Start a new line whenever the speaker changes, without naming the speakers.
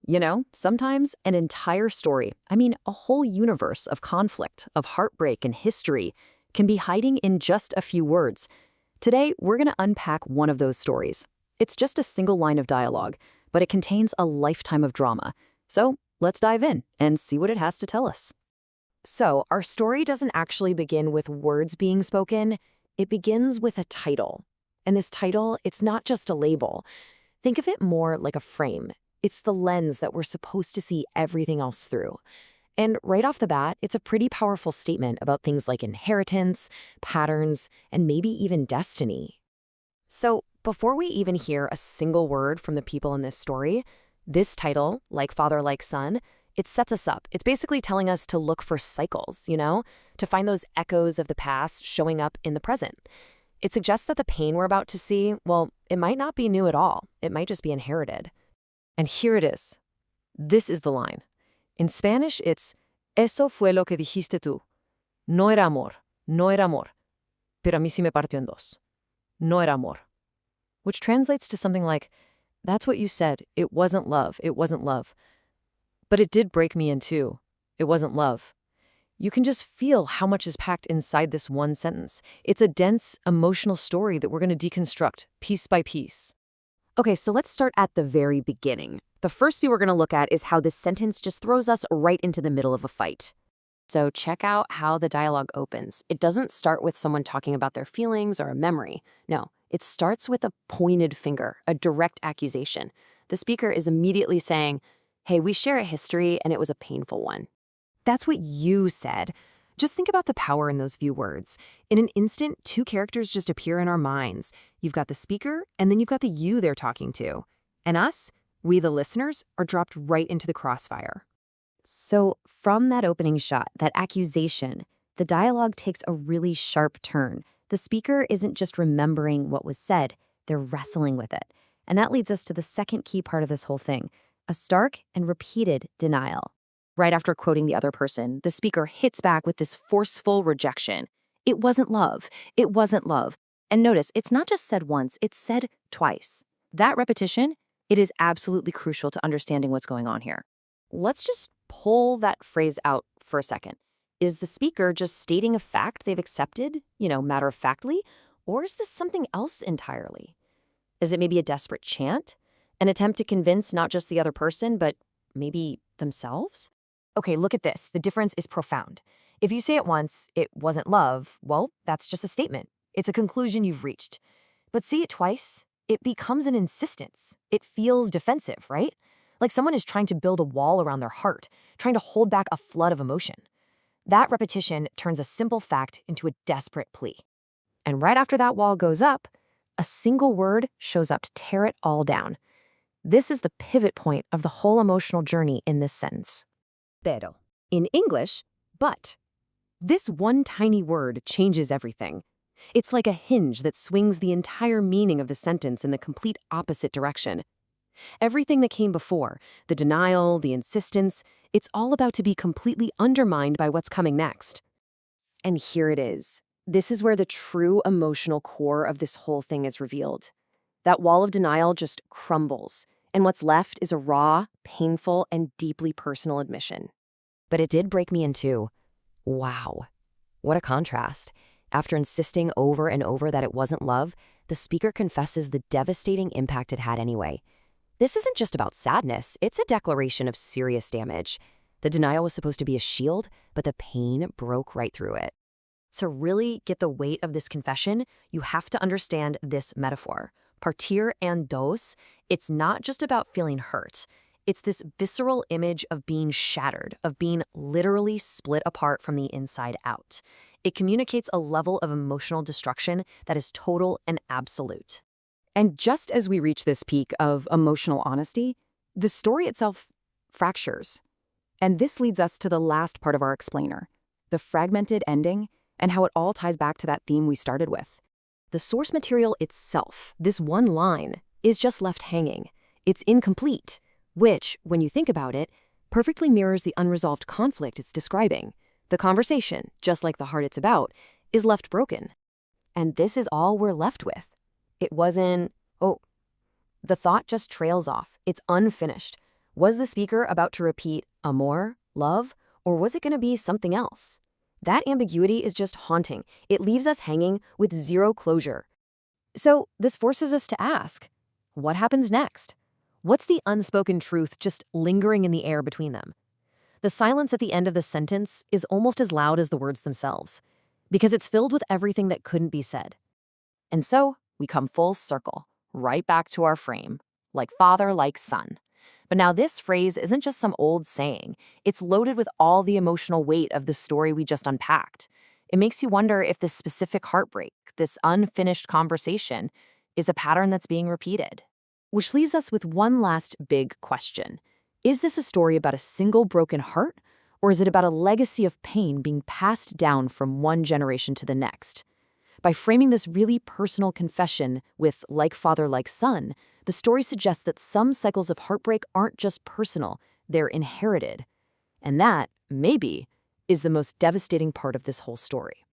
You know, sometimes an entire story, a whole universe of conflict, of heartbreak and history, can be hiding in just a few words. Today, we're going to unpack one of those stories. It's just a single line of dialogue, but it contains a lifetime of drama. So let's dive in and see what it has to tell us.
So, our story doesn't actually begin with words being spoken, it begins with a title. And this title, it's not just a label. Think of it more like a frame. It's the lens that we're supposed to see everything else through. And right off the bat, it's a pretty powerful statement about things like inheritance, patterns, and maybe even destiny. So, before we even hear a single word from the people in this story, this title, Like Father, Like Son, it sets us up. It's basically telling us to look for cycles, to find those echoes of the past showing up in the present. It suggests that the pain we're about to see, well, it might not be new at all. It might just be inherited.
And here it is. This is the line. In Spanish, it's Eso fue lo que dijiste tú. No era amor, no era amor. Pero a mí sí me partió en dos. No era amor. Which translates to something like, that's what you said. It wasn't love. It wasn't love. But it did break me in two. It wasn't love. You can just feel how much is packed inside this one sentence. It's a dense, emotional story that we're going to deconstruct piece by piece.
Okay, so let's start at the very beginning. The first view we're going to look at is how this sentence just throws us right into the middle of a fight. So check out how the dialogue opens. It doesn't start with someone talking about their feelings or a memory. No, it starts with a pointed finger, a direct accusation. The speaker is immediately saying, hey, we share a history and it was a painful one. That's what you said. Just think about the power in those few words. In an instant, two characters just appear in our minds. You've got the speaker, and then you've got the you they're talking to. And us, we the listeners, are dropped right into the crossfire. So from that opening shot, that accusation, the dialogue takes a really sharp turn. The speaker isn't just remembering what was said, they're wrestling with it. And that leads us to the second key part of this whole thing, a stark and repeated denial. Right after quoting the other person, the speaker hits back with this forceful rejection. It wasn't love. It wasn't love. And notice, it's not just said once, it's said twice. That repetition, it is absolutely crucial to understanding what's going on here. Let's just pull that phrase out for a second. Is the speaker just stating a fact they've accepted, matter-of-factly, or is this something else entirely? Is it maybe a desperate chant? An attempt to convince not just the other person, but maybe themselves? Okay, look at this. The difference is profound. If you say it once, it wasn't love, well, that's just a statement. It's a conclusion you've reached. But say it twice, it becomes an insistence. It feels defensive, right? Like someone is trying to build a wall around their heart, trying to hold back a flood of emotion. That repetition turns a simple fact into a desperate plea. And right after that wall goes up, a single word shows up to tear it all down. This is the pivot point of the whole emotional journey in this sentence. Pero. In English, but. This one tiny word changes everything. It's like a hinge that swings the entire meaning of the sentence in the complete opposite direction. Everything that came before, the denial, the insistence, it's all about to be completely undermined by what's coming next. And here it is. This is where the true emotional core of this whole thing is revealed. That wall of denial just crumbles, and what's left is a raw, painful, and deeply personal admission. But it did break me in two. Wow. What a contrast. After insisting over and over that it wasn't love, the speaker confesses the devastating impact it had anyway. This isn't just about sadness, it's a declaration of serious damage. The denial was supposed to be a shield, but the pain broke right through it. To really get the weight of this confession, you have to understand this metaphor. Partir en dos, it's not just about feeling hurt. It's this visceral image of being shattered, of being literally split apart from the inside out. It communicates a level of emotional destruction that is total and absolute. And just as we reach this peak of emotional honesty, the story itself fractures. And this leads us to the last part of our explainer, the fragmented ending, and how it all ties back to that theme we started with. The source material itself, this one line, is just left hanging. It's incomplete, which, when you think about it, perfectly mirrors the unresolved conflict it's describing. The conversation, just like the heart it's about, is left broken. And this is all we're left with. It wasn't, the thought just trails off. It's unfinished. Was the speaker about to repeat amor, love, or was it going to be something else? That ambiguity is just haunting. It leaves us hanging with zero closure.
So this forces us to ask, what happens next? What's the unspoken truth just lingering in the air between them? The silence at the end of the sentence is almost as loud as the words themselves, because it's filled with everything that couldn't be said.
And so we come full circle, right back to our frame, like father, like son. But now this phrase isn't just some old saying. It's loaded with all the emotional weight of the story we just unpacked. It makes you wonder if this specific heartbreak, this unfinished conversation, is a pattern that's being repeated. Which leaves us with one last big question. Is this a story about a single broken heart, or is it about a legacy of pain being passed down from one generation to the next? By framing this really personal confession with like father, like son, the story suggests that some cycles of heartbreak aren't just personal, they're inherited. And that, maybe, is the most devastating part of this whole story.